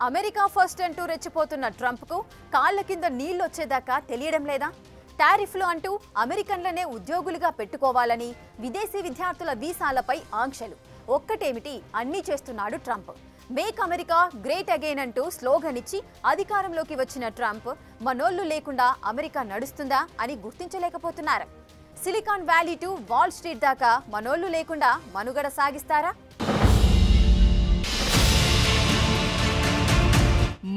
America first అంటూ రెచ్చిపోతున్న ట్రంప్కు కాళ్ల కింద నీళ్లొచ్చేదాకా తెలియడం లేదా? టారిఫ్లు అంటూ అమెరికన్లనే ఉద్యోగులుగా పెట్టుకోవాలని, విదేశీ విద్యార్థుల వీసాలపై ఆంక్షలు, ఒక్కటేమిటి అన్నీ చేస్తున్నాడు Trump. Make America great again అంటూ స్లోగన్ ఇచ్చి అధికారంలోకి వచ్చిన ట్రంప్ మనోళ్లు లేకుండా అమెరికా నడుస్తుందా అని గుర్తించలేకపోతున్నారు. Silicon Valley to Wall Street దాకా మనోళ్లు లేకుండా మనుగడ సాగిస్తారా?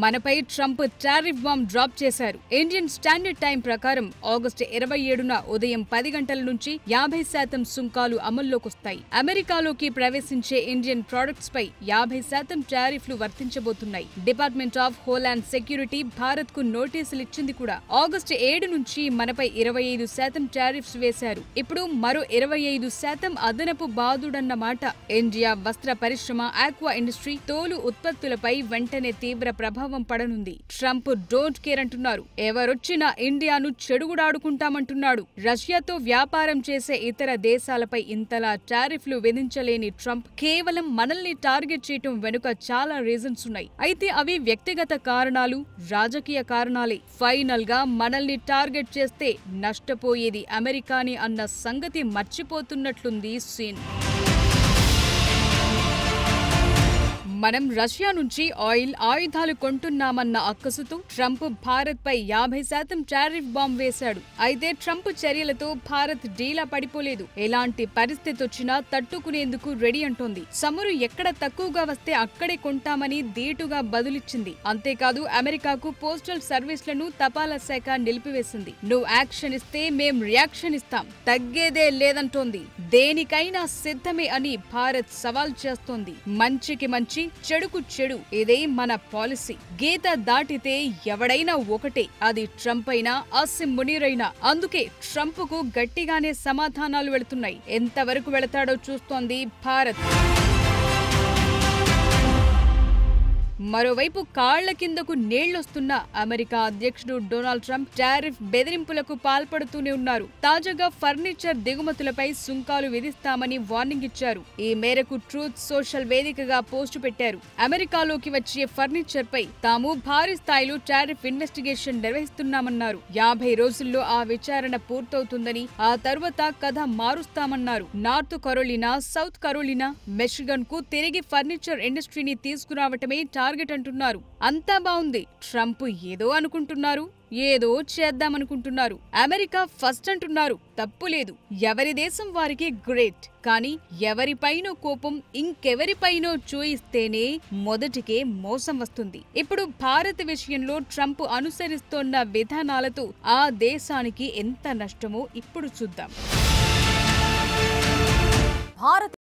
మనపై ట్రంప్ టారిఫ్ బాంబ్ డ్రాప్ చేశారు. ఇండియన్ స్టాండర్డ్ టైం ప్రకారం ఆగస్టు 27న ఉదయం 10 గంటల నుంచి 50% సుంకాలు అమల్లోకొస్తాయి. అమెరికాలోకి ప్రవేశించే ఇండియన్ ప్రొడక్ట్స్ పై 50% టారిఫ్లు వర్తించబోతున్నాయి. Department of Homeland Security Bharat కు నోటీసులు ఇచ్చింది కూడా. ఆగస్టు 7 నుంచి మనపై 25% టారిఫ్స్ వేశారు. ఇప్పుడు మరో 25% అదనపు బాదుడన్నమాట. ఇండియా వస్త్ర పరిశ్రమ, ఆక్వా ఇండస్ట్రీ, తోలు ఉత్పత్తులపై వెంటనే తీవ్ర ప్రభావం పడనుంది. ట్రంప్ డోంట్ కేర్ అంటున్నారు. ఎవరొచ్చినా ఇండియాను చెడుగుడాడుకుంటామంటున్నాడు. రష్యాతో వ్యాపారం చేసే ఇతర దేశాలపై ఇంతలా టారిఫ్లు విధించలేని ట్రంప్ కేవలం మనల్ని టార్గెట్ చేయటం వెనుక చాలా రీజన్స్ ఉన్నాయి. అయితే అవి వ్యక్తిగత కారణాలు, రాజకీయ కారణాలే. ఫైనల్ గా మనల్ని టార్గెట్ చేస్తే నష్టపోయేది అమెరికాని అన్న సంగతి మర్చిపోతున్నట్లుంది సీన్. మనం రష్యా నుంచి ఆయిల్, ఆయుధాలు కొంటున్నామన్న అక్కసుతో ట్రంప్ భారత్ పై 50% టారిఫ్ బాంబ్ వేశాడు. అయితే ట్రంప్ చర్యలతో భారత్ డీలా పడిపోలేదు. ఎలాంటి పరిస్థితి వచ్చినా తట్టుకునేందుకు రెడీ అంటోంది. సమురు ఎక్కడ తక్కువగా వస్తే అక్కడే కొంటామని ధీటుగా బదులిచ్చింది. అంతేకాదు అమెరికాకు పోస్టల్ సర్వీస్లను తపాలా శాఖ నిలిపివేసింది. నువ్వు యాక్షన్ ఇస్తే మేం రియాక్షన్ ఇస్తాం, తగ్గేదే లేదంటోంది. దేనికైనా సిద్ధమే అని భారత్ సవాల్ చేస్తోంది. మంచికి మంచి, చెడుకు చెడు, ఇదే మన పాలసీ. గీత దాటితే ఎవడైనా ఒకటే, అది ట్రంప్ అయినా అసిమ్ మునీరైనా. అందుకే ట్రంప్ కు గట్టిగానే సమాధానాలు వెళుతున్నాయి. ఎంతవరకు వెళతాడో చూస్తోంది భారత్. మరోవైపు కాళ్ల కిందకు నీళ్లొస్తున్న అమెరికా అధ్యక్షుడు డొనాల్డ్ ట్రంప్ టారిఫ్ బెదిరింపులకు పాల్పడుతూనే ఉన్నారు. తాజాగా ఫర్నిచర్ దిగుమతులపై సుంకాలు విధిస్తామని వార్నింగ్ ఇచ్చారు. ఈ మేరకు ట్రూత్ సోషల్ వేదికగా పోస్టు పెట్టారు. అమెరికాలోకి వచ్చే ఫర్నిచర్ పై తాము భారీ స్థాయిలో టారిఫ్ ఇన్వెస్టిగేషన్ నిర్వహిస్తున్నామన్నారు. 50 రోజుల్లో ఆ విచారణ పూర్తవుతుందని, ఆ తర్వాత కథ మారుస్తామన్నారు. North Carolina, South Carolina, Michigan కు తిరిగి ఫర్నిచర్ ఇండస్ట్రీని తీసుకురావటమే టార్గెట్ అంటున్నారు. అంతా బాగుంది. ట్రంప్ ఏదో అనుకుంటున్నారు, ఏదో చేద్దామనుకుంటున్నారు. అమెరికా ఫస్ట్ అంటున్నారు, తప్పులేదు. ఎవరి దేశం వారికి గ్రేట్. కానీ ఎవరిపైనో కోపం ఇంకెవరిపైనో చూయిస్తేనే మొదటికే మోసం వస్తుంది. ఇప్పుడు భారత్ విషయంలో ట్రంప్ అనుసరిస్తోన్న విధానాలతో ఆ దేశానికి ఎంత నష్టమో ఇప్పుడు చూద్దాం. భారత్